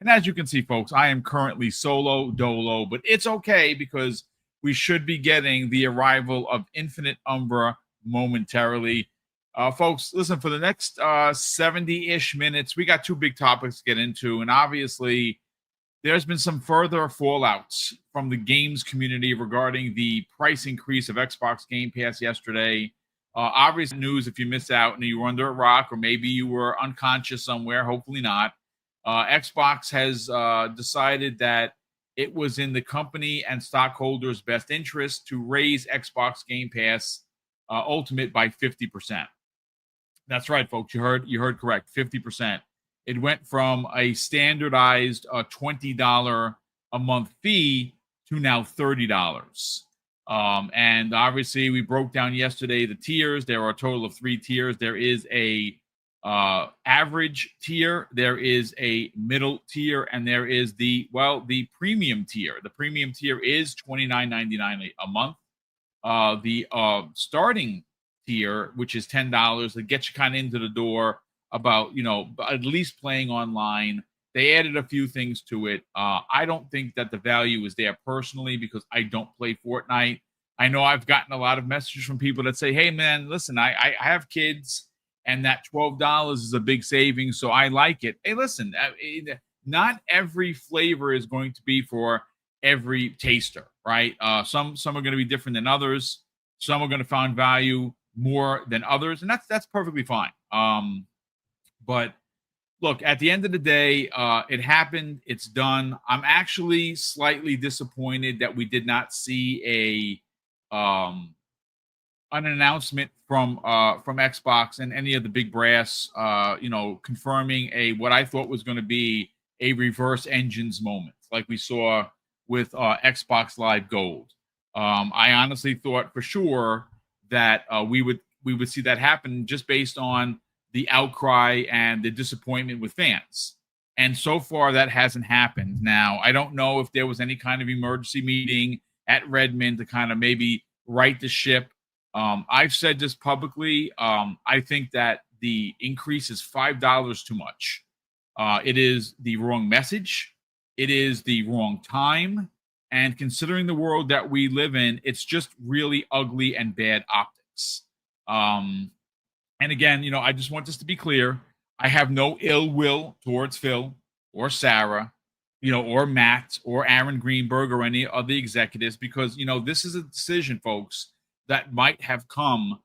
And as you can see, folks, I am currently solo dolo, but it's okay because we should be getting the arrival of Infinite Umbra momentarily. Folks, listen, for the next 70-ish minutes, we got two big topics to get into. And obviously, there's been some further fallouts from the games community regarding the price increase of Xbox Game Pass yesterday. Obvious news if you missed out and you were under a rock, or maybe you were unconscious somewhere, hopefully not. Xbox has decided that it was in the company and stockholders' best interest to raise Xbox Game Pass Ultimate by 50%. That's right, folks. You heard correct. 50%. It went from a standardized $20 a month fee to now $30. And obviously, we broke down yesterday the tiers. There are a total of 3 tiers. There is a average tier, there is a middle tier, and there is the premium tier. The premium tier is $29.99 a month. The starting tier, which is $10, that gets you kind of into the door about, at least playing online. They added a few things to it. I don't think that the value is there personally because I don't play Fortnite. I know I've gotten a lot of messages from people that say, hey, man, listen, I have kids, and that $12 is a big savings, so I like it. Hey, listen, not every flavor is going to be for every taster, right? Some are going to be different than others. Some are going to find value more than others, and that's perfectly fine. But look, at the end of the day, it happened. It's done. I'm actually slightly disappointed that we did not see an announcement from Xbox and any of the big brass, confirming what I thought was going to be a reverse engines moment, like we saw with Xbox Live Gold. I honestly thought for sure that we would see that happen just based on the outcry and the disappointment with fans. And so far, that hasn't happened. Now, I don't know if there was any kind of emergency meeting at Redmond to kind of maybe right the ship. I've said this publicly. I think that the increase is $5 too much. It is the wrong message. It is the wrong time. And considering the world that we live in, it's just really ugly and bad optics. And again, I just want this to be clear. I have no ill will towards Phil or Sarah, or Matt or Aaron Greenberg or any of the executives, because, this is a decision, folks, that might have come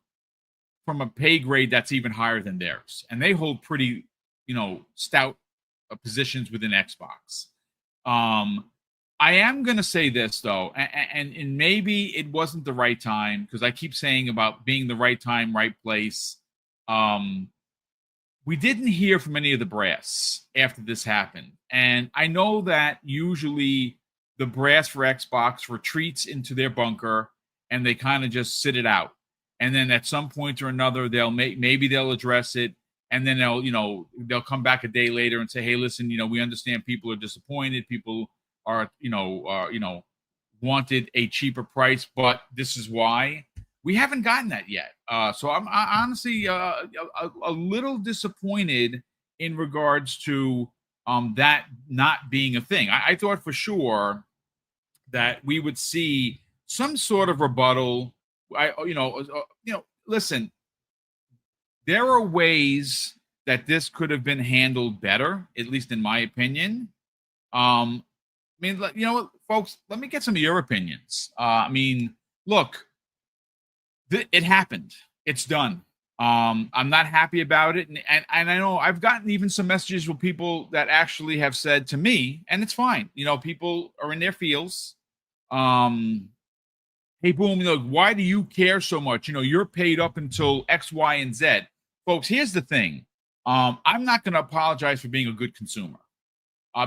from a pay grade that's even higher than theirs. And they hold pretty, stout positions within Xbox. I am going to say this, though, and maybe it wasn't the right time, because I keep saying about being the right time, right place. We didn't hear from any of the brass after this happened. And I know that usually the brass for Xbox retreats into their bunker and they kind of just sit it out. And then at some point or another, maybe they'll address it. And then they'll come back a day later and say, hey, listen, we understand people are disappointed. People are, wanted a cheaper price, but this is why. We haven't gotten that yet. So I'm honestly a little disappointed in regards to that not being a thing. I thought for sure that we would see some sort of rebuttal. Listen, there are ways that this could have been handled better, at least in my opinion. What, folks, let me get some of your opinions. Look, it happened. It's done. I'm not happy about it. And I know I've gotten even some messages from people that actually have said to me, and it's fine. People are in their feels. Hey, Boom, why do you care so much? You're paid up until X, Y, and Z. Folks, here's the thing. I'm not going to apologize for being a good consumer.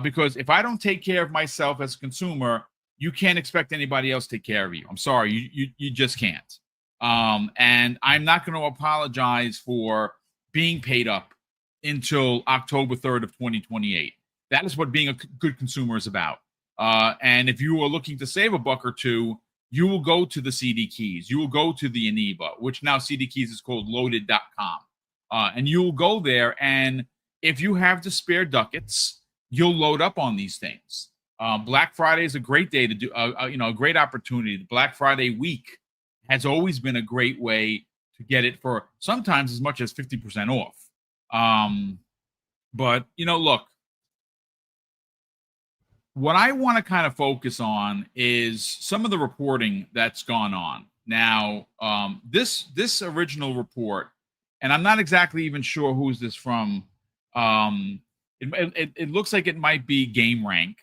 Because if I don't take care of myself as a consumer, you can't expect anybody else to take care of you. I'm sorry. You just can't. And I'm not going to apologize for being paid up until October 3rd of 2028. That is what being a good consumer is about. And if you are looking to save a buck or two, you will go to the CD Keys. You will go to the Aniba, which now CD Keys is called loaded.com. And you will go there. And if you have the spare ducats, you'll load up on these things. Black Friday is a great day to do, a great opportunity. The Black Friday week has always been a great way to get it for sometimes as much as 50% off. But look, what I want to kind of focus on is some of the reporting that's gone on. Now, this original report, and I'm not exactly even sure who's this from. It looks like it might be GameRank.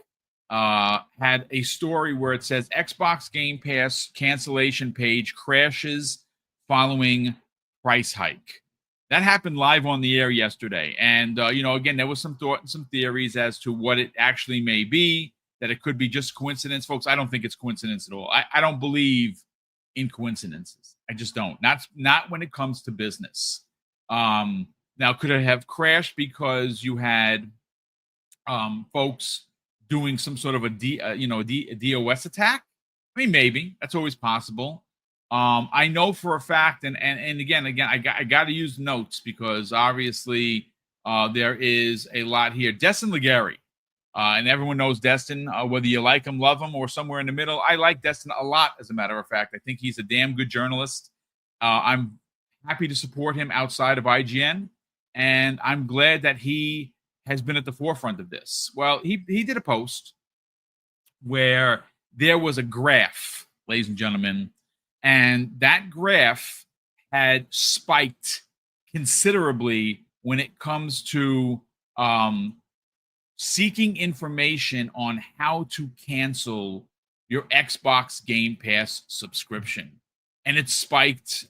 Had a story where it says Xbox Game Pass cancellation page crashes following price hike. That happened live on the air yesterday. And, again, there was some thought and some theories as to what it actually may be, that it could be just coincidence. Folks, I don't think it's coincidence at all. I don't believe in coincidences. I just don't. Not when it comes to business. Now, could it have crashed because you had folks doing some sort of a DOS attack? I mean, maybe. That's always possible. I know for a fact, and again, I got to use notes because obviously there is a lot here. Destin Legary, and everyone knows Destin, whether you like him, love him, or somewhere in the middle. I like Destin a lot, as a matter of fact. I think he's a damn good journalist. I'm happy to support him outside of IGN, and I'm glad that he has been at the forefront of this. Well, he did a post where there was a graph, ladies and gentlemen, and that graph had spiked considerably when it comes to seeking information on how to cancel your Xbox Game Pass subscription. And it spiked,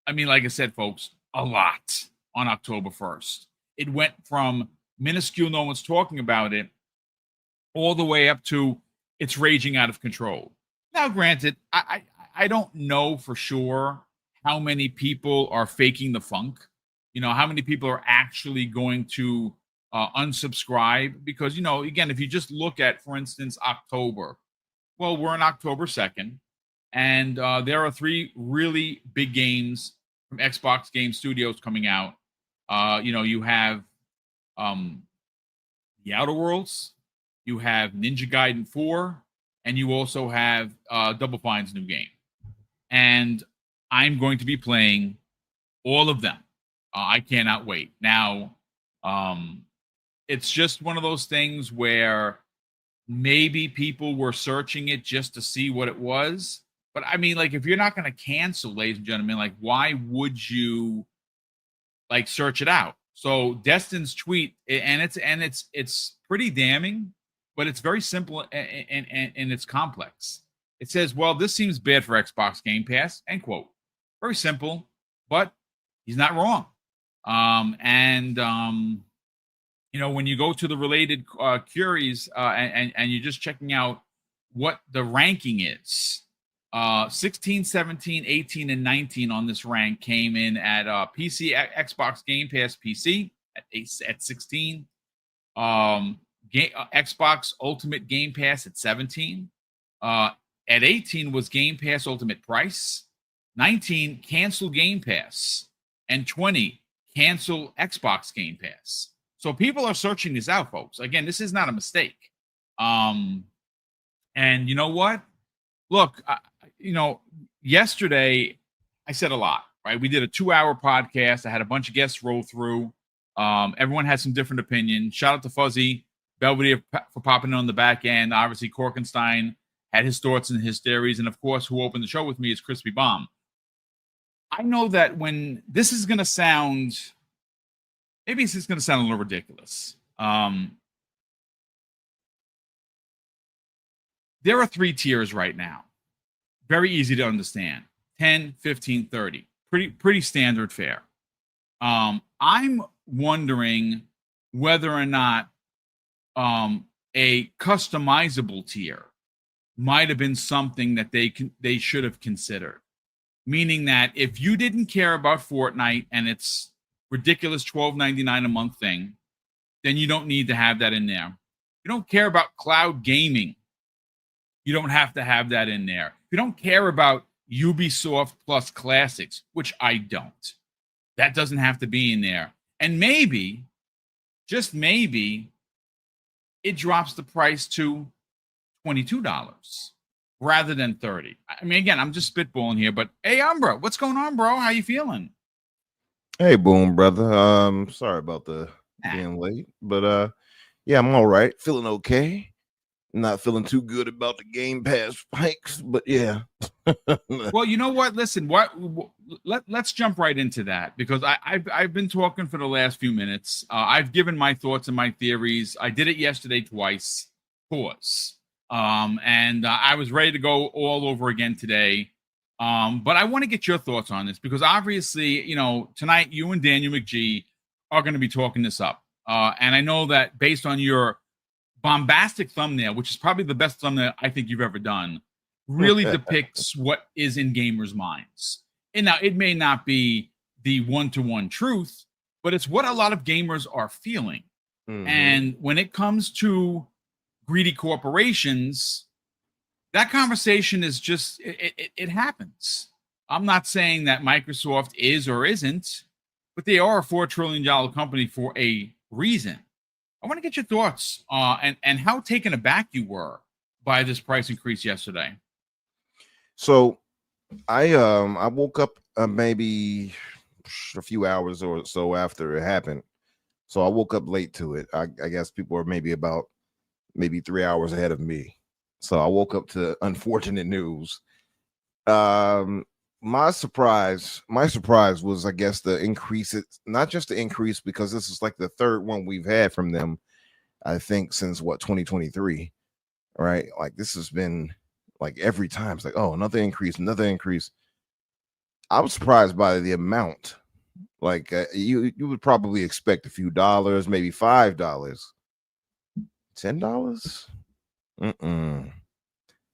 I mean, like I said, folks, a lot on October 1st. It went from minuscule, no one's talking about it, all the way up to it's raging out of control. Now, granted, I don't know for sure how many people are faking the funk. How many people are actually going to unsubscribe? Because, again, if you just look at, for instance, October, well, we're on October 2nd, and there are 3 really big games from Xbox Game Studios coming out. You have The Outer Worlds, you have Ninja Gaiden 4, and you also have Double Fine's new game. And I'm going to be playing all of them. I cannot wait. Now, it's just one of those things where maybe people were searching it just to see what it was. But I mean, like, if you're not going to cancel, ladies and gentlemen, like, why would you search it out? So Destin's tweet, and it's pretty damning, but it's very simple and it's complex. It says, well, this seems bad for Xbox Game Pass, end quote. Very simple, but he's not wrong. When you go to the related queries and you're just checking out what the ranking is, 16, 17, 18, and 19 on this rank came in at PC, Xbox Game Pass PC at 16, Xbox Ultimate Game Pass at 17, at 18 was Game Pass Ultimate Price, 19 cancel Game Pass, and 20 cancel Xbox Game Pass. So people are searching this out, folks. Again, this is not a mistake. And you know what? Look, yesterday I said a lot, right? We did a 2-hour podcast. I had a bunch of guests roll through. Everyone had some different opinions. Shout out to Fuzzy Belvedere for popping in on the back end. Obviously, Korkenstein had his thoughts and his theories. And of course, who opened the show with me is Crispy Bomb. I know that when this is going to sound, maybe it's just going to sound a little ridiculous. There are 3 tiers right now. Very easy to understand. 10, 15, 30. Pretty standard fare. I'm wondering whether or not a customizable tier might have been something that they should have considered. Meaning that if you didn't care about Fortnite and its ridiculous $12.99 a month thing, then you don't need to have that in there. If you don't care about cloud gaming, you don't have to have that in there. If you don't care about Ubisoft Plus Classics, which I don't, that doesn't have to be in there. And maybe, just maybe, it drops the price to $22 rather than $30. I mean, again, I'm just spitballing here, but hey, Umbra, what's going on, bro? How you feeling? Hey, Boom, brother. Sorry about the being late, but yeah, I'm all right. Feeling okay. Not feeling too good about the Game Pass spikes, but yeah. Well, you know what? Listen, let's jump right into that because I've been talking for the last few minutes. I've given my thoughts and my theories. I did it yesterday twice. Pause. And I was ready to go all over again today. But I want to get your thoughts on this because obviously, you know, tonight you and Daniel McGee are going to be talking this up. And I know that based on your bombastic thumbnail, which is probably the best thumbnail I think you've ever done, really depicts what is in gamers' minds. And now it may not be the one-to-one truth, but it's what a lot of gamers are feeling. Mm-hmm. And when it comes to greedy corporations, that conversation is just, it happens. I'm not saying that Microsoft is or isn't, but they are a $4 trillion company for a reason. I want to get your thoughts and how taken aback you were by this price increase yesterday. So I woke up maybe a few hours or so after it happened. So I woke up late to it. I guess people are maybe 3 hours ahead of me. So I woke up to unfortunate news. My surprise was, I guess, the increase. Not just the increase, because this is like the third one we've had from them, I think, since 2023, right? Like this has been like every time it's like, oh, another increase. I was surprised by the amount. Like you would probably expect a few dollars, maybe $5, $10.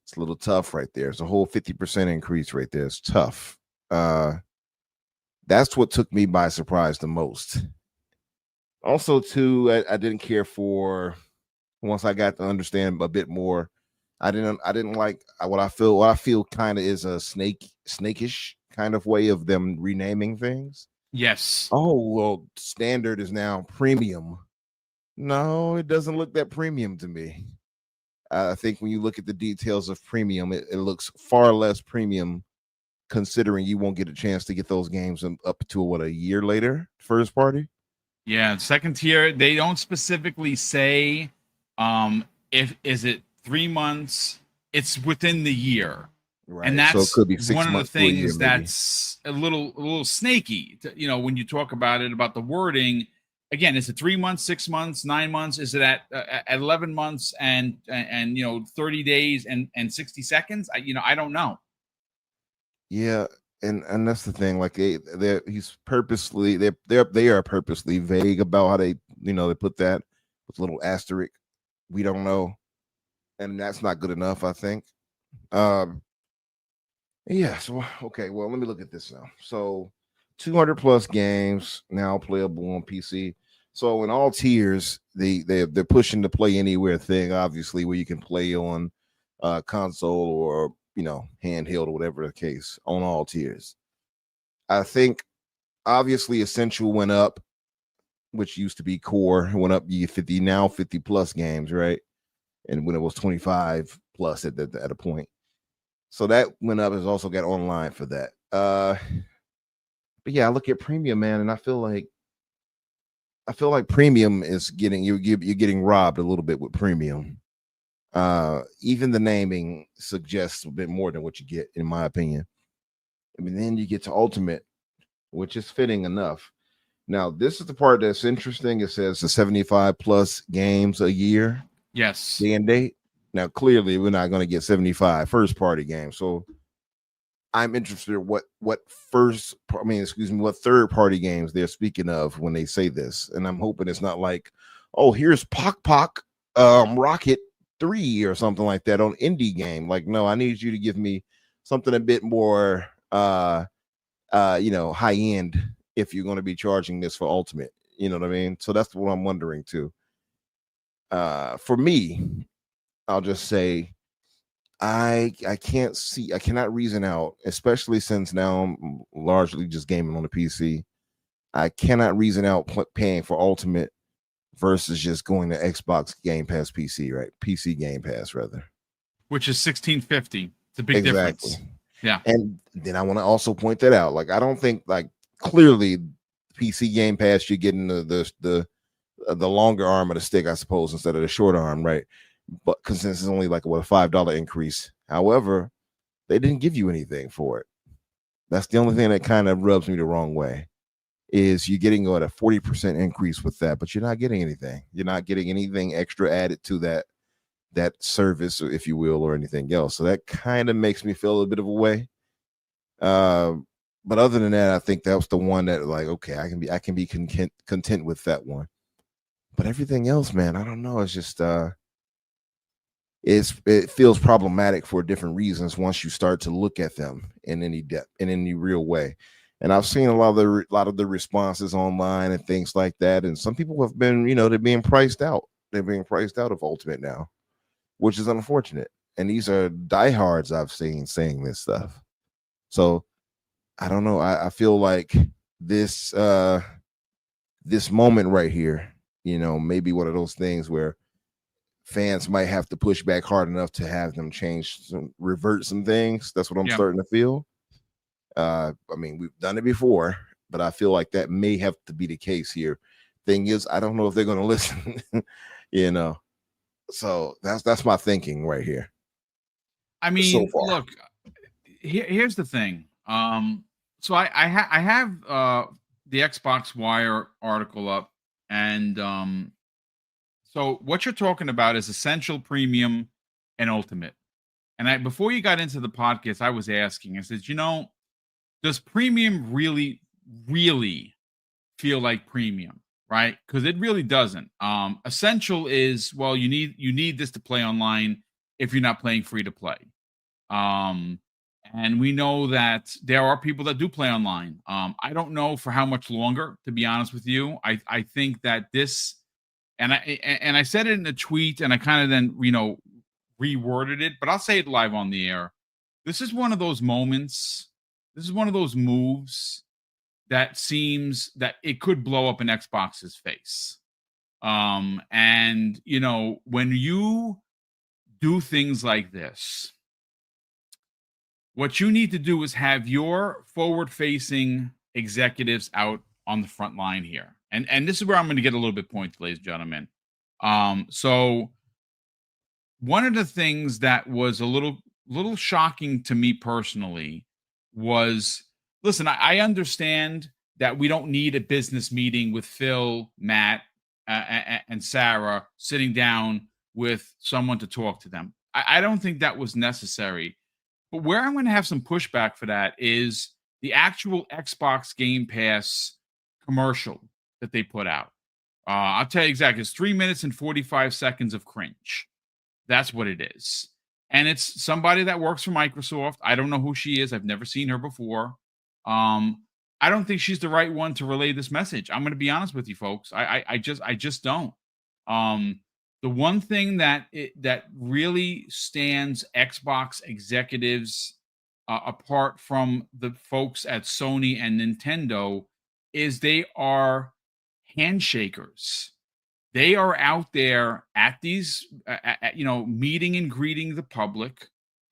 It's a little tough right there. It's a whole 50% increase right there. It's tough. That's what took me by surprise the most. Also, too, I didn't care for, once I got to understand a bit more, I didn't like what I feel kind of is a snakish kind of way of them renaming things. Yes. Oh, well, standard is now premium. No, it doesn't look that premium to me. I think when you look at the details of premium, it looks far less premium, considering you won't get a chance to get those games up to a year later, first party. Yeah, second tier, they don't specifically say if is it 3 months, it's within the year. Right. And that's so it could be 6 one of the months things year, that's a little snaky. You know, when you talk about it, about the wording, again, is it 3 months, 6 months, 9 months? Is it at 11 months and 30 days and 60 seconds? I don't know. Yeah, and that's the thing. Like they are purposely vague about how they put that with a little asterisk. We don't know, and that's not good enough, I think. Yeah. So okay. Well, let me look at this now. So 200 plus games now playable on PC. So in all tiers, they're pushing the play anywhere thing, obviously, where you can play on console or handheld or whatever the case, on all tiers. I think obviously Essential went up, which used to be Core, went up 50, now 50 plus games, right? And when it was 25 plus at a point. So that went up. Has also got online for that. But yeah, I look at premium, man, and I feel like premium is you're getting robbed a little bit with premium. Even the naming suggests a bit more than what you get, in my opinion. I mean, then you get to Ultimate, which is fitting enough. Now, this is the part that's interesting. It says the 75 plus games a year. Yes. Day and date. Now, clearly, we're not going to get 75 first party games. So I'm interested in what third party games they're speaking of when they say this. And I'm hoping it's not like, oh, here's Pock Rocket 3 or something like that on indie game. Like, no, I need you to give me something a bit more high end if you're going to be charging this for Ultimate. You know what I mean? So that's what I'm wondering too. For me, I'll just say I cannot reason out, especially since now I'm largely just gaming on the PC. I cannot reason out paying for Ultimate versus just going to Xbox Game Pass PC, right? PC Game Pass rather. Which is $16.50. It's a big Exactly. difference. Yeah. And then I want to also point that out. Like, I don't think like clearly PC Game Pass, you're getting the longer arm of the stick, I suppose, instead of the short arm, right? But because this is only like a $5 increase. However, they didn't give you anything for it. That's the only thing that kind of rubs me the wrong way. Is you're getting a 40% increase with that, but you're not getting anything. You're not getting anything extra added to that service, if you will, or anything else. So that kind of makes me feel a bit of a way. But other than that, I think that was the one that, like, okay, I can be content with that one. But everything else, man, I don't know. It's just it feels problematic for different reasons once you start to look at them in any depth, in any real way. And I've seen a lot of the responses online and things like that. And some people have been, they're being priced out. They're being priced out of Ultimate now, which is unfortunate. And these are diehards I've seen saying this stuff. So I don't know. I feel like this moment right here, maybe one of those things where fans might have to push back hard enough to have them revert some things. That's what I'm starting to feel. I mean, we've done it before, but I feel like that may have to be the case here. Thing is, I don't know if they're going to listen, So that's my thinking right here. I mean, look, here's the thing. So I have the Xbox Wire article up, and so what you're talking about is Essential, Premium, and Ultimate. And before you got into the podcast, I was asking, I said, does Premium really, really feel like Premium, right? Because it really doesn't. Essential is, well, you need this to play online if you're not playing free to play. And we know that there are people that do play online. I don't know for how much longer, to be honest with you. I think that this, and I said it in a tweet, and I kind of then reworded it, but I'll say it live on the air. This is one of those moments. This is one of those moves that seems that it could blow up in Xbox's face. And when you do things like this, what you need to do is have your forward-facing executives out on the front line here. And this is where I'm going to get a little bit pointed, ladies and gentlemen. So one of the things that was a little shocking to me personally was, listen, I understand that we don't need a business meeting with Phil, Matt, and Sarah sitting down with someone to talk to them. I don't think that was necessary. But where I'm going to have some pushback for that is the actual Xbox Game Pass commercial that they put out. I'll tell you exactly. It's 3 minutes and 45 seconds of cringe. That's what it is. And it's somebody that works for Microsoft. I don't know who she is. I've never seen her before. I don't think she's the right one to relay this message. I'm going to be honest with you, folks. I just don't. The one thing that really stands Xbox executives apart from the folks at Sony and Nintendo is they are handshakers. They are out there at these, meeting and greeting the public.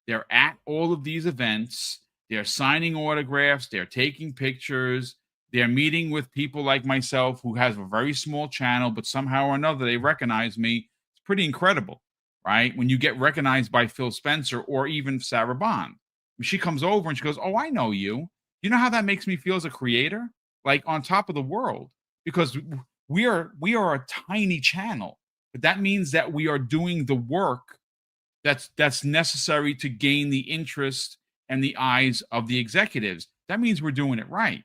They're at all of these events. They're signing autographs. They're taking pictures. They're meeting with people like myself who has a very small channel, but somehow or another they recognize me. It's pretty incredible, right? When you get recognized by Phil Spencer or even Sarah Bond. She comes over and she goes, "Oh, I know you." You know how that makes me feel as a creator? Like on top of the world, because we are a tiny channel, but that means that we are doing the work that's necessary to gain the interest and the eyes of the executives. That means we're doing it right.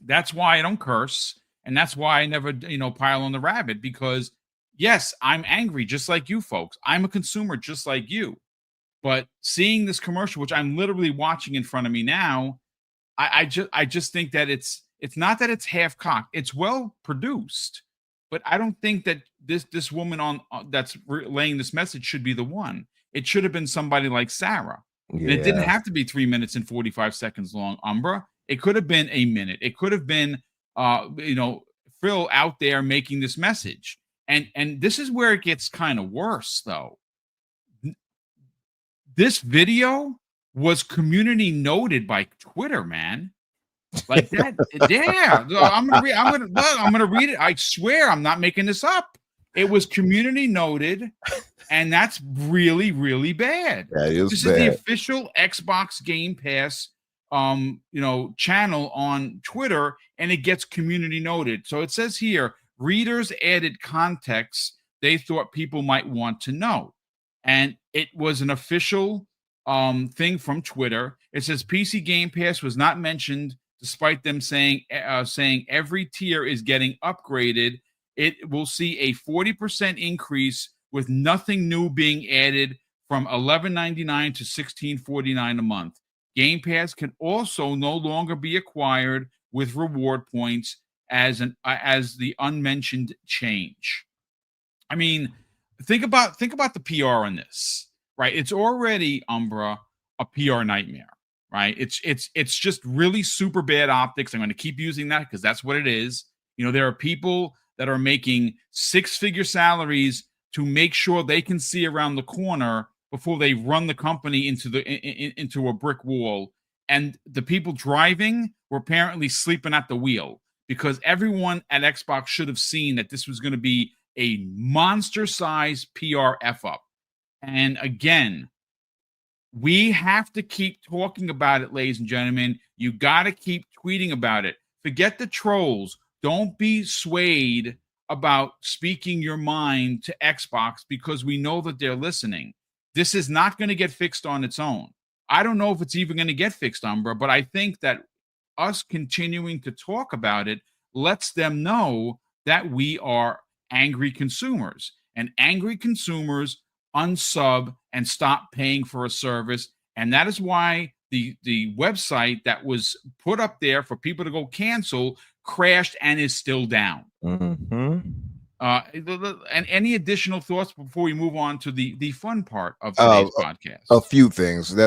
That's why I don't curse, and that's why I never pile on the rabbit, because yes, I'm angry just like you folks. I'm a consumer just like you. But seeing this commercial, which I'm literally watching in front of me now, I just think that it's not that it's half cocked. It's well produced, but I don't think that this woman that's relaying this message should be the one. It should have been somebody like Sarah. Yeah. And it didn't have to be 3 minutes and 45 seconds long, Umbra. It could have been a minute. It could have been Phil out there making this message. And this is where it gets kind of worse, though. This video was community noted by Twitter, man. Like that, yeah. I'm gonna read it. I swear I'm not making this up. It was community noted, and that's really, really bad. That is This bad. is the official Xbox Game Pass channel on Twitter, and it gets community noted. So it says here, readers added context they thought people might want to know. And it was an official thing from Twitter. It says PC Game Pass was not mentioned despite them saying every tier is getting upgraded. It will see a 40% increase with nothing new being added from $11.99 to $16.49 a month. Game Pass can also no longer be acquired with reward points as the unmentioned change. I mean, think about the PR on this, right? It's already, Umbra, a PR nightmare, right? It's just really super bad optics. I'm going to keep using that because that's what it is. There are people that are making six-figure salaries to make sure they can see around the corner before they run the company into a brick wall. And the people driving were apparently sleeping at the wheel because everyone at Xbox should have seen that this was going to be a monster-sized PR F-up. And again, we have to keep talking about it, ladies and gentlemen. You got to keep tweeting about it. Forget the trolls. Don't be swayed about speaking your mind to Xbox because we know that they're listening. This is not going to get fixed on its own. I don't know if it's even going to get fixed, Umbra, but I think that us continuing to talk about it lets them know that we are angry consumers. And angry consumers unsub and stop paying for a service. And that is why the website that was put up there for people to go cancel crashed and is still down. Mm-hmm. And any additional thoughts before we move on to the fun part of today's podcast? A few things. It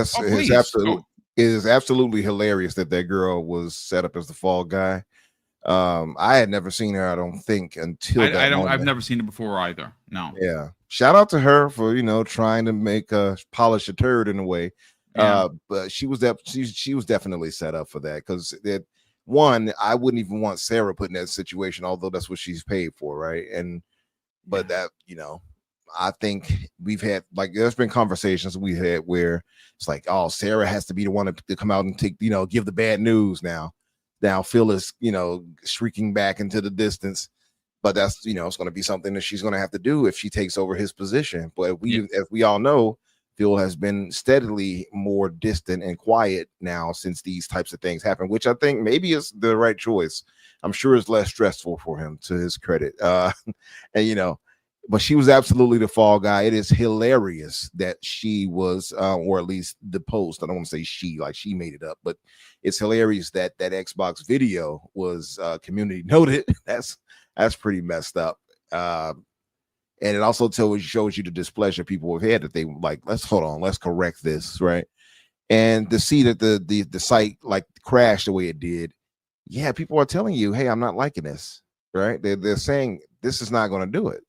is absolutely hilarious that girl was set up as the fall guy. I had never seen her, I don't think, until I've never seen it before either. No. Yeah. Shout out to her for trying to polish a turd in a way. Yeah. But she was definitely set up for that because one, I wouldn't even want Sarah put in that situation, although that's what she's paid for, right? But that, I think we've had there's been conversations we had where it's like, oh, Sarah has to be the one to come out and take, give the bad news now. Now Phil is, shrieking back into the distance, but that's, it's going to be something that she's going to have to do if she takes over his position. But as we all know, Phil has been steadily more distant and quiet now since these types of things happen, which I think maybe is the right choice. I'm sure it's less stressful for him, to his credit. But she was absolutely the fall guy. It is hilarious that she was, or at least the post. I don't want to say she, like she made it up, but it's hilarious that Xbox video was community noted. That's pretty messed up. And it also shows you the displeasure people have had that they like, let's correct this, right? And to see that the site crashed the way it did, yeah, people are telling you, hey, I'm not liking this, right? They're saying this is not going to do it.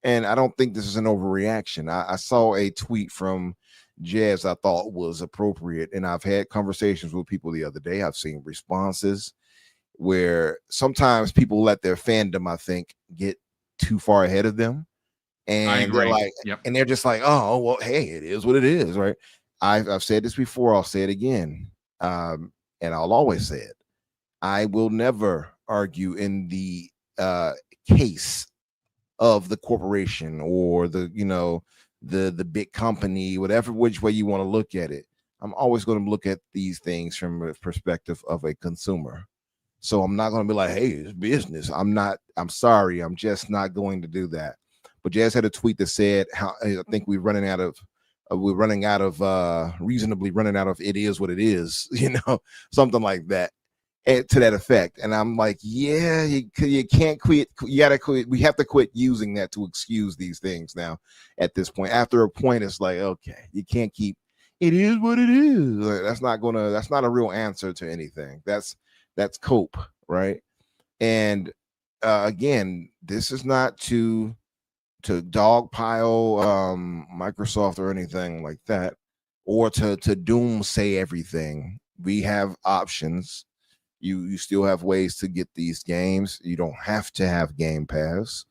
And I don't think this is an overreaction. I saw a tweet from Jazz I thought was appropriate, and I've had conversations with people the other day. I've seen responses where sometimes people let their fandom, I think, get too far ahead of them. And they're like, and they're just like, oh, well, hey, it is what it is, right? I've said this before, I'll say it again. And I'll always say it. I will never argue in the case of the corporation or the big company, whatever which way you want to look at it. I'm always going to look at these things from a perspective of a consumer. So I'm not going to be like, hey, it's business. I'm sorry. I'm just not going to do that. But Jazz had a tweet that said, I think reasonably running out of it is what it is, something like that. To that effect. And I'm like, yeah, you can't quit. You gotta quit. We have to quit using that to excuse these things now. At this point, after a point, it's like, okay, you can't keep. It is what it is. Like, that's not a real answer to anything. That's cope, right? And again, this is not to dogpile Microsoft or anything like that, or to doomsay everything. We have options. You still have ways to get these games. You don't have to have Game Pass,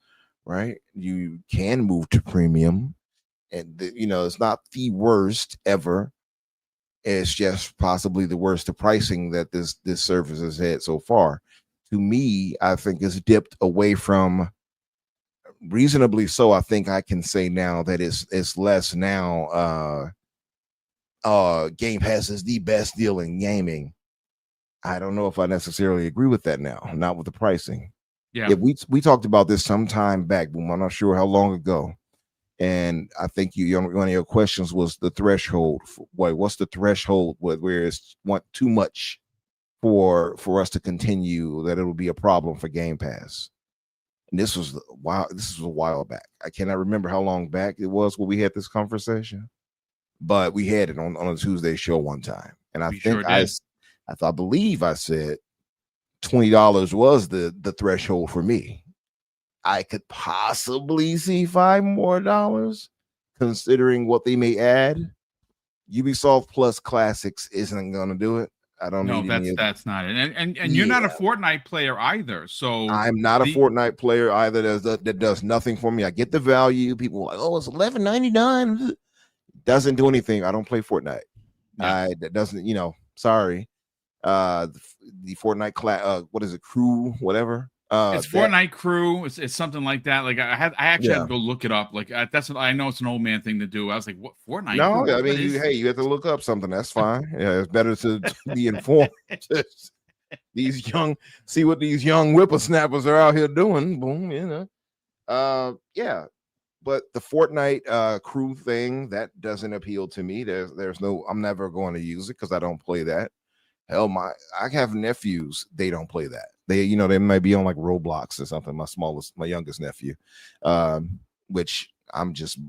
right? You can move to premium, and it's not the worst ever. It's just possibly the worst of pricing that this service has had so far. To me, I think it's dipped away from, reasonably so. I think I can say now that it's less now. Game Pass is the best deal in gaming. I don't know if I necessarily agree with that now, not with the pricing. Yeah. If we talked about this some time back, Boom. I'm not sure how long ago. And I think one of your questions was the threshold. What's the threshold where it's too much for us to continue, that it will be a problem for Game Pass? And this was a while back. I cannot remember how long back it was when we had this conversation, but we had it on a Tuesday show one time. And I believe I said $20 was the threshold for me. I could possibly see $5 more, considering what they may add. Ubisoft Plus Classics isn't going to do it. I don't need any of that's not it. And you're not a Fortnite player either. So I'm not a Fortnite player either. That does nothing for me. I get the value. People are like, oh, it's $11.99. Doesn't do anything. I don't play Fortnite. Yeah. That doesn't, sorry. The Fortnite what is it, crew, whatever. It's Fortnite Crew. It's something like that. Like I actually had to go look it up. Like that's what I know. It's an old man thing to do. I was like, what Fortnite? No, Crew? I mean, you have to look up something. That's fine. Yeah, it's better to be informed. See what these young whippersnappers are out here doing. Boom, yeah. But the Fortnite crew thing, that doesn't appeal to me. There's no. I'm never going to use it because I don't play that. Hell, I have nephews. They don't play that. They might be on like Roblox or something. My youngest nephew, which I'm just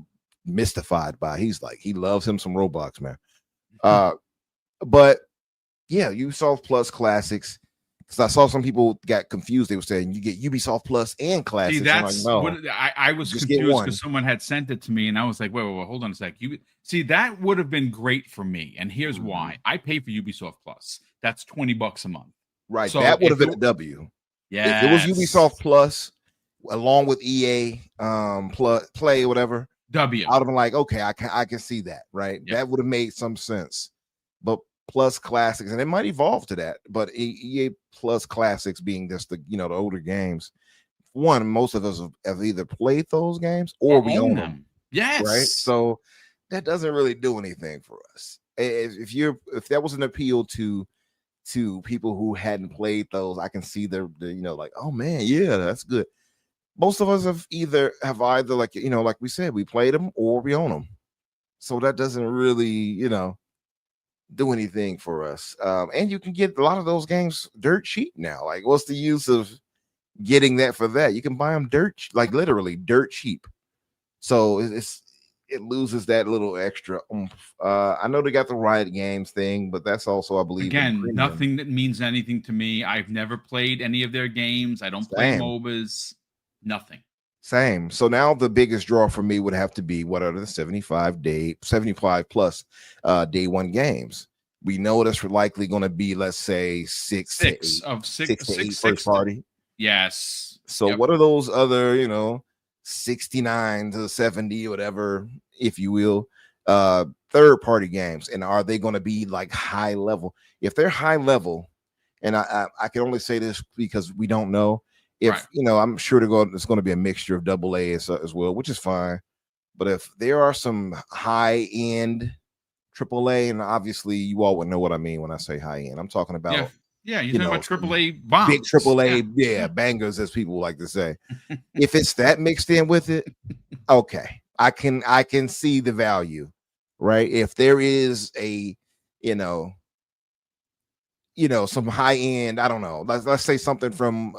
mystified by. He loves him some Roblox, man. But yeah, Ubisoft Plus Classics. Because I saw some people got confused. They were saying you get Ubisoft Plus and Classics. See, that's I was confused because someone had sent it to me, and I was like, wait, hold on a sec. See, that would have been great for me, and here's why. I pay for Ubisoft Plus. That's $20 a month. Right. So that would have been a W. Yeah. If it was Ubisoft Plus along with EA plus play, whatever. W. I'd have been like, okay, I can see that, right? Yep. That would have made some sense. But Plus Classics, and it might evolve to that, but EA Plus Classics being just the older games. One, most of us have either played those games or we own them. Yes. Right. So that doesn't really do anything for us. If that was an appeal to people who hadn't played those, I can see the like, oh man, yeah, that's good. Most of us have either like like we said, we played them or we own them. So that doesn't really do anything for us. And you can get a lot of those games dirt cheap now. Like, what's the use of getting that for that? You can buy them literally dirt cheap. So it loses that little extra oomph. I know they got the Riot Games thing, but that's also, I believe, again, nothing that means anything to me. I've never played any of their games. I don't play MOBAs. Nothing. Same. So now the biggest draw for me would have to be what are the 75 plus day one games. We know that's likely going to be, let's say, six to eight first party. Yes. So what are those other 69 to 70, whatever, if you will, third party games? And are they going to be like high level? If they're high level, and I can only say this because we don't know. If I'm sure it's going to be a mixture of AA as well, which is fine. But if there are some high end AAA, and obviously you all would know what I mean when I say high end, I'm talking about you're talking about AAA bombs, big AAA, bangers, as people like to say. If it's that mixed in with it, okay, I can see the value, right? If there is a some high end, I don't know, let's say something from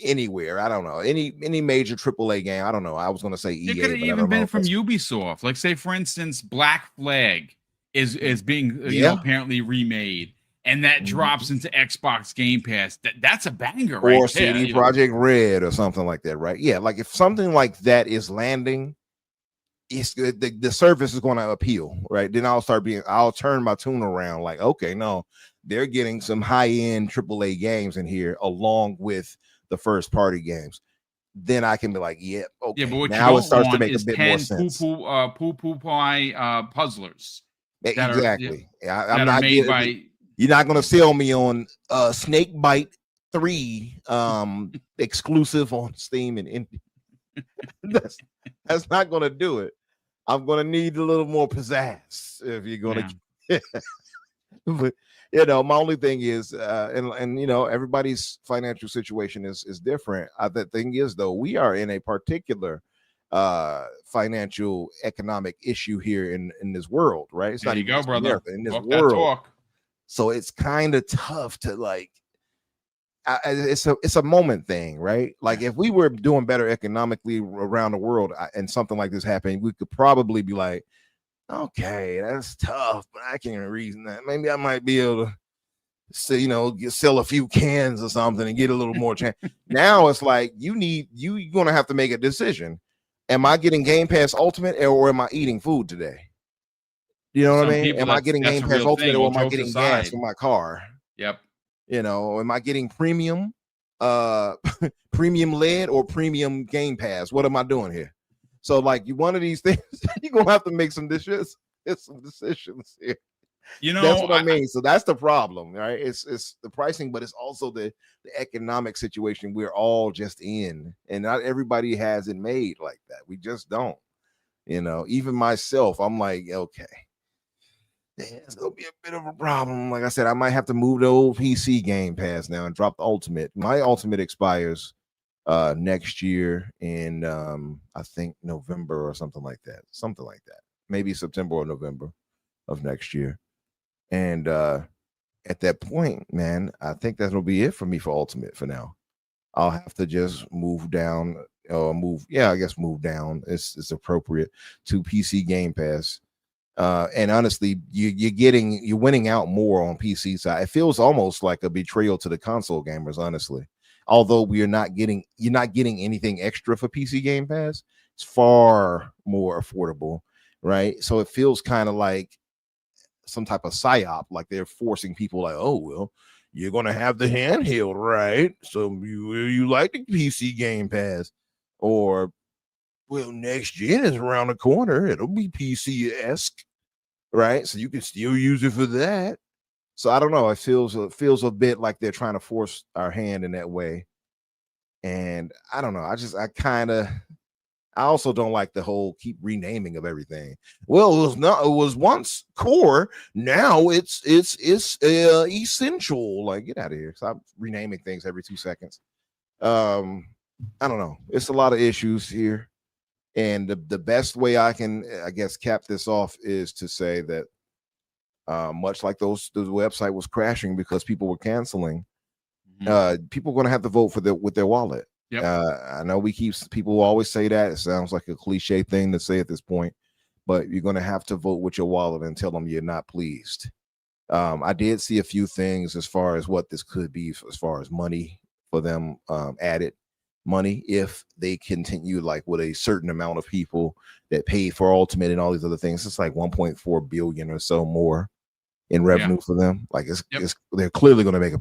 anywhere. I don't know, any major AAA game. I don't know. I was going to say EA. It could have even been from Ubisoft. Like, say for instance, Black Flag is being apparently remade, and that drops into Xbox Game Pass, that's a banger, right? Or CD Projekt Red or something like that, right? Yeah, like if something like that is landing, it's the service is going to appeal, right? Then I'll turn my tune around, like, okay, no, they're getting some high-end AAA games in here along with the first party games. Then I can be like, yeah, okay. Yeah, but what now you it don't starts to want make a is bit more 10 sense. poo pie puzzlers Exactly. I'm that are not made getting. by. You're not going to sell me on Snake Bite 3 exclusive on Steam and indie. that's not going to do it. I'm going to need a little more pizzazz if you're going to. But my only thing is, and everybody's financial situation is different. The thing is, though, we are in a particular financial economic issue here in this world, right? It's There not you even go, just brother. America, in this Walk that world. talk. So it's kind of tough to like. It's a moment thing, right? Like if we were doing better economically around the world and something like this happened, we could probably be like, okay, that's tough, but I can reason that. Maybe I might be able to sell a few cans or something and get a little more chance. Now it's like you're gonna have to make a decision. Am I getting Game Pass Ultimate or am I eating food today? You know what I mean? Am I getting Game Pass Ultimate or am I getting gas in my car? Yep. Am I getting premium premium lead or premium Game Pass? What am I doing here? So like one of these things, you're gonna have to make some decisions here. That's what I mean. So that's the problem, right? It's the pricing, but it's also the economic situation we're all just in, and not everybody has it made like that. We just don't. Even myself, I'm like, okay, it's gonna be a bit of a problem. Like I said, I might have to move the old PC Game Pass now and drop the Ultimate. My Ultimate expires next year in I think November or something like that. Maybe September or November of next year. And at that point, man, I think that'll be it for me for Ultimate for now. I'll have to just move down move down. It's appropriate to PC Game Pass. And honestly, you're winning out more on PC side. It feels almost like a betrayal to the console gamers, honestly. Although you're not getting anything extra for PC Game Pass, it's far more affordable, right? So it feels kind of like some type of psyop, like they're forcing people like, oh, well, you're going to have the handheld, right? So you like the PC Game Pass, or, well, next gen is around the corner. It'll be PC-esque, right? So you can still use it for that. So I don't know. It feels a bit like they're trying to force our hand in that way. And I don't know. I also don't like the whole keep renaming of everything. Well, it was once core, now it's essential. Like, get out of here. Stop renaming things every 2 seconds. I don't know. It's a lot of issues here. And the best way I can, I guess, cap this off is to say that much like the website was crashing because people were canceling, people are going to have to vote with their wallet. Yep. I know people always say that. It sounds like a cliche thing to say at this point, but you're going to have to vote with your wallet and tell them you're not pleased. I did see a few things as far as what this could be as far as money for them, added money if they continue like with a certain amount of people that paid for Ultimate and all these other things. It's like 1.4 billion or so more in revenue for them. Like they're clearly going to make a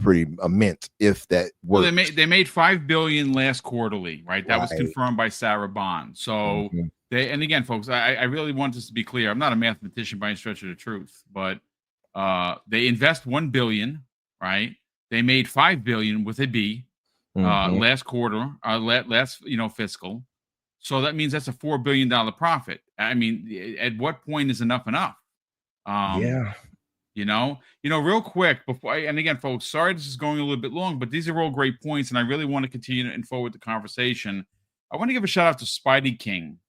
mint if that works. Well, they made $5 billion last quarterly, right? That was confirmed by Sarah Bond. So and again, folks, I really want this to be clear. I'm not a mathematician by any stretch of the truth, but they invest $1 billion, right? They made $5 billion with a B last quarter, last fiscal. So that means that's a $4 billion profit. I mean, at what point is enough enough? Real quick before, and again, folks, sorry this is going a little bit long, but these are all great points, and I really want to continue and forward the conversation. I want to give a shout out to Spidey King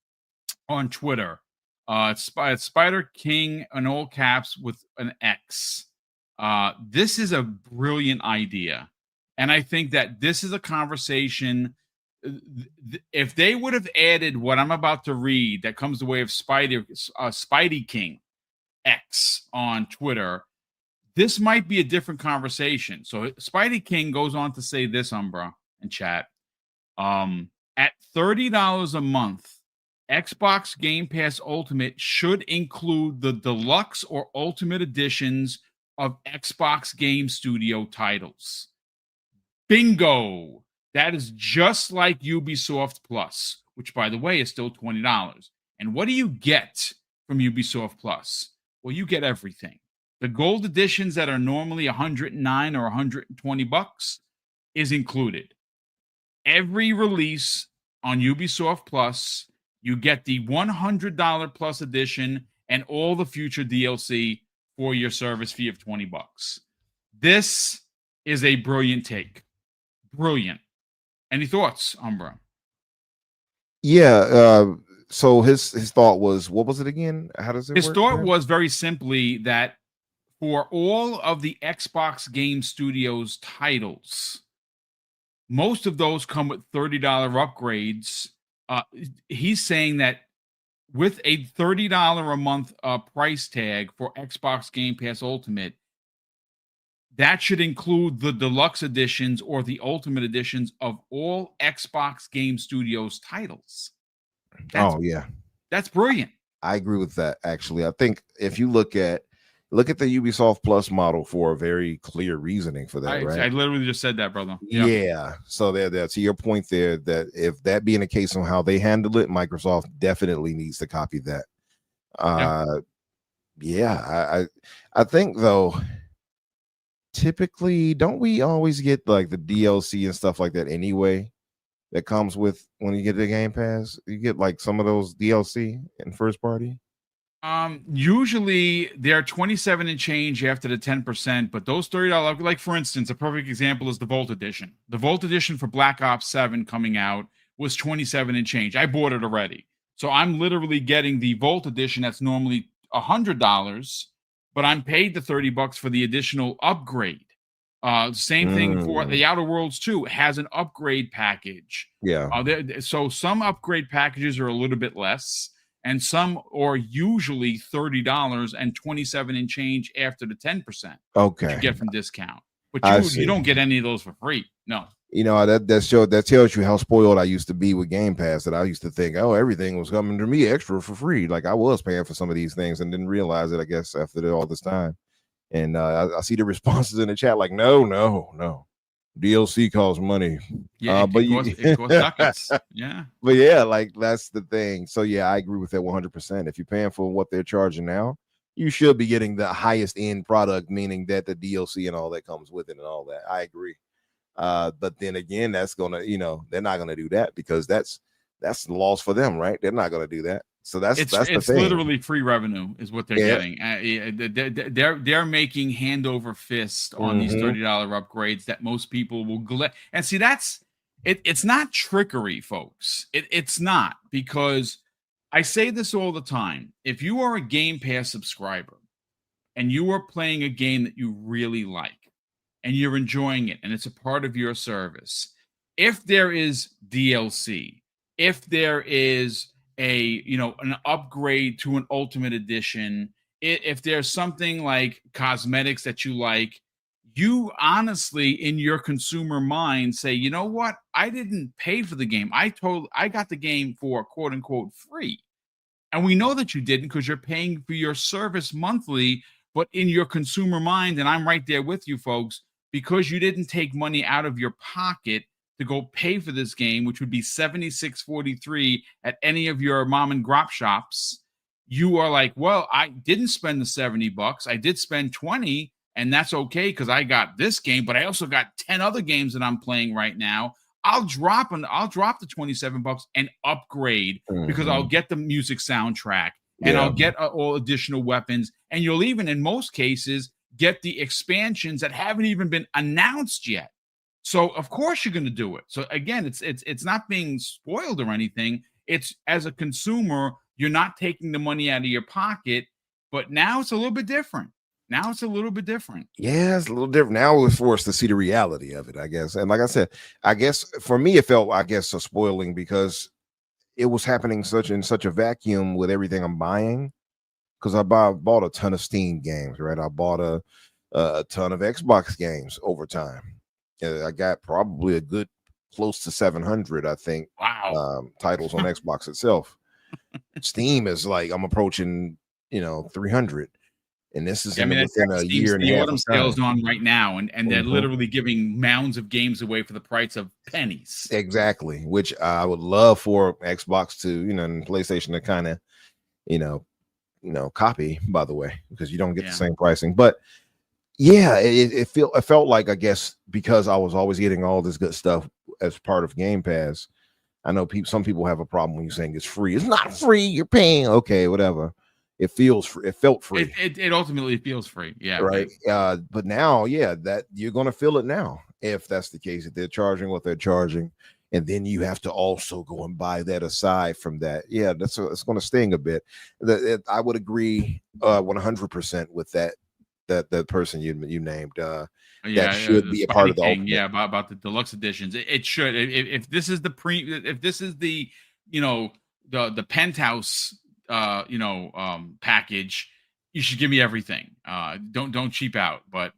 on Twitter. It's Spider King in all caps with an X. This is a brilliant idea, and I think that this is a conversation. If they would have added what I'm about to read, that comes the way of Spidey King X on Twitter, this might be a different conversation. So Spidey King goes on to say this, Umbra, in chat. At $30 a month, Xbox Game Pass Ultimate should include the deluxe or ultimate editions of Xbox Game Studio titles. Bingo! That is just like Ubisoft Plus, which, by the way, is still $20. And what do you get from Ubisoft Plus? Well, you get everything. The gold editions that are normally $109 or $120 is included. Every release on Ubisoft Plus, you get the $100 plus edition and all the future DLC for your service fee of $20. This is a brilliant take. Brilliant. Any thoughts, Umbra? Yeah. So his thought was, what was it again? How does it His work? thought was very simply that for all of the Xbox Game Studios titles, most of those come with $30 upgrades. He's saying that with a $30 a month price tag for Xbox Game Pass Ultimate, that should include the deluxe editions or the ultimate editions of all Xbox Game Studios titles. That's brilliant. I agree with that. Actually, I think if you look at the Ubisoft Plus model for a very clear reasoning for that, right? I literally just said that, brother. Yeah. So there, to your point there, that if that being the case on how they handle it, Microsoft definitely needs to copy that. I think though, typically, don't we always get like the DLC and stuff like that anyway? That comes with when you get the Game Pass, you get like some of those DLC in first party. Usually they're 27 and change after the 10%, but those $30, like for instance, a perfect example is the Vault Edition. The Vault Edition for Black Ops 7 coming out was 27 and change. I bought it already. So I'm literally getting the Vault Edition that's normally $100, but I'm paid the $30 for the additional upgrade. Same thing for the Outer Worlds 2 has an upgrade package. Yeah. So some upgrade packages are a little bit less, and some are usually $30 and 27 and change after the 10%. Okay. You get from discount, but you don't get any of those for free. No. You know, that tells you how spoiled I used to be with Game Pass, that I used to think, oh, everything was coming to me extra for free. Like I was paying for some of these things and didn't realize it, I guess, after all this time. And I see the responses in the chat like, no. DLC costs money. Yeah, but it costs ducats. Yeah. But yeah, like that's the thing. So yeah, I agree with that 100%. If you're paying for what they're charging now, you should be getting the highest end product, meaning that the DLC and all that comes with it and all that. I agree. But then again, that's gonna, they're not gonna do that because that's the loss for them, right? They're not gonna do that. So that's the thing. It's literally free revenue is what they're getting. They're making hand over fist on these $30 upgrades that most people will and see. That's it. It's not trickery, folks. It's not, because I say this all the time. If you are a Game Pass subscriber and you are playing a game that you really like and you're enjoying it and it's a part of your service, if there is DLC, if there is an upgrade to an ultimate edition, if there's something like cosmetics that you like, you honestly in your consumer mind say, you know what, I didn't pay for the game. I got the game for quote unquote free. And we know that you didn't, because you're paying for your service monthly, but in your consumer mind, and I'm right there with you folks, because you didn't take money out of your pocket to go pay for this game, which would be $76.43 at any of your mom and grop shops, you are like, well, I didn't spend the $70. I did spend 20, and that's okay because I got this game, but I also got 10 other games that I'm playing right now. I'll drop the $27 and upgrade because I'll get the music soundtrack and I'll get all additional weapons, and you'll even, in most cases, get the expansions that haven't even been announced yet. So of course you're going to do it. So again, it's not being spoiled or anything. It's, as a consumer, you're not taking the money out of your pocket, but now it's a little bit different. Yeah, it's a little different. Now we're forced to see the reality of it, I guess. And like I said, I guess for me, it felt, so spoiling because it was happening in such a vacuum with everything I'm buying. Because I bought a ton of Steam games, right? I bought a ton of Xbox games over time. I got probably a good close to 700, I think, Wow. titles on Xbox itself. Steam is like I'm approaching, 300, and this is Yeah, I mean, within a Steam's year and a the half autumn of time. sales on right now, and they're Mhm. literally giving mounds of games away for the price of pennies. Exactly, which I would love for Xbox to, and PlayStation to kind of, you know, copy. By the way, because you don't get the Yeah. same pricing, but yeah, it felt like, I guess, because I was always getting all this good stuff as part of Game Pass. I know some people have a problem when you're saying it's free. It's not free. You're paying. Okay, whatever. It feels free. It felt free. It ultimately feels free. Yeah. Right. But now, yeah, that you're gonna feel it now if that's the case. If they're charging what they're charging, and then you have to also go and buy that aside from that. Yeah, it's gonna sting a bit. I would agree 100% with that person you named. That Yeah, should the be a part Spidey of the King. ultimate. Yeah, about the deluxe editions. It should. If this is if this is the the penthouse package, you should give me everything. Don't cheap out. But